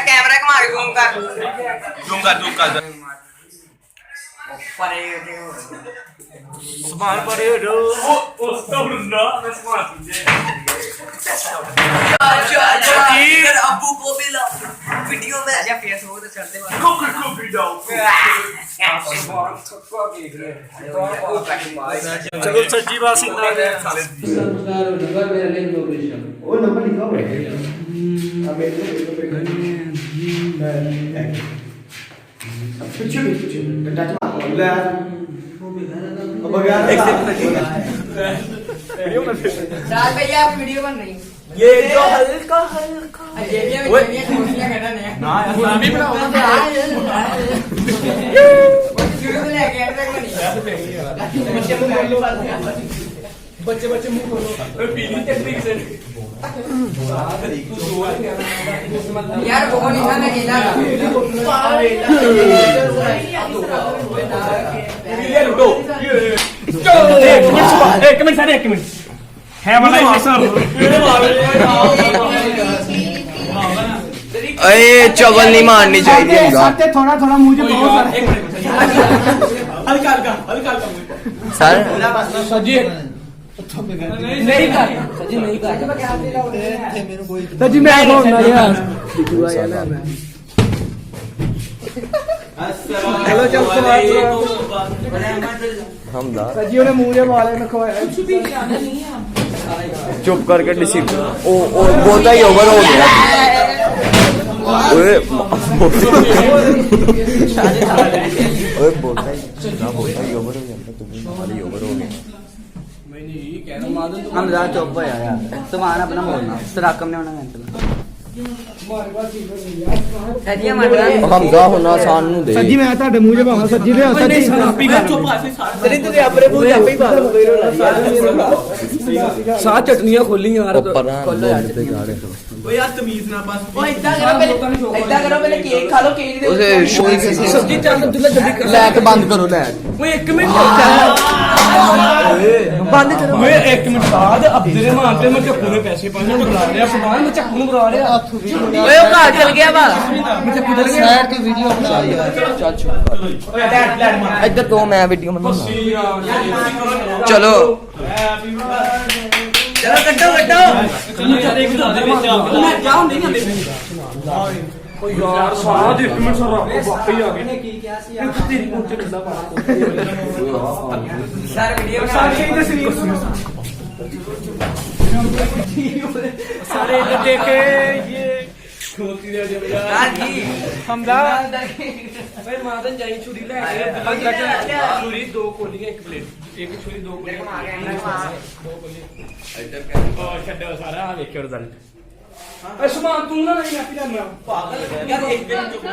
camera घुमा के zoom कर समान परे हो अबू को भी लो वीडियो में आजा फेसबुक पे चलते हैं चलो सच्ची बात सीधा वो नंबर लिखा हुआ है पीछे टच मार ले अब यार वीडियो में राज भैया आप वीडियो बन रही ये जो हल्का हल्का ये खुशियां करना नहीं ना यार भी बनाओ वीडियो में लेके आते हैं बच्चे बच्चे मुंह खोलो पीली टेक्निक से यार वो निशान अकेला एक मिनट सारे एक मिनट है वाला सर अरे चवल नहीं मारनी चाहिए थोड़ा थोड़ा मुझे बहुत हल्का हल्का हल्का सर सजी नहीं कर सजी नहीं कर सजी मैं बोलना यार चलो चल हमदा सजी ने मुझे वाले में खोया चुप करके डिसिप ओ बोलता ही ओवर हो गया ओए बोलता ही ओवर हो गया तुम हमारी ओवर हो गया हम ज़्यादा चुप हो यार तुम्हारा अपना बोलना सराकम ने होना हमदा होना आसान नु दे सजी मैं ਤੁਹਾਡੇ ਮੂੰਹ 'ਚ ਭਾਵਾਂ ਸੱਜੀ ਦੇ ਸੱਜੀ साथ चटनियां खोली यार ओ यार तमीज ना बस ओ इतना करो पहले केक खा लो केक उसे सब्जी चल अब्दुल्ला जल्दी कर लाइट बंद करो लाइट ओए 1 मिनट बंद करो ओए 1 मिनट बाद अब्दुल्ले मानते मैं चक्कू ने पैसे पाने बुला रहा सुभान मैं चक्कू ने बुला रहा ओए वो कहां चल गया बा मैं चक्कू चल गया साइड की वीडियो बना यार चल चुप ओए लैट मार इधर तो मैं वीडियो बना चलो चलो कट्टो मैं जाऊं नहीं आते ओ यार सारा 1 मिनट सर आपको वाकई आ गए तेरी पहुंचे ठंडा पाना सर वीडियो सारे इधर देखे ये छोटी दे भैया जी हमदा भाई मादन जाई छुरी ले छुरी 2 कोलियां 1 प्लेट एक छुरी 2 कोलियां 2 कोलियां ओ छड्डो सारा आ देखियो रिजल्ट ए सुमान तू ना नहीं मैं पी जाना पागल यार 1 दिन चुप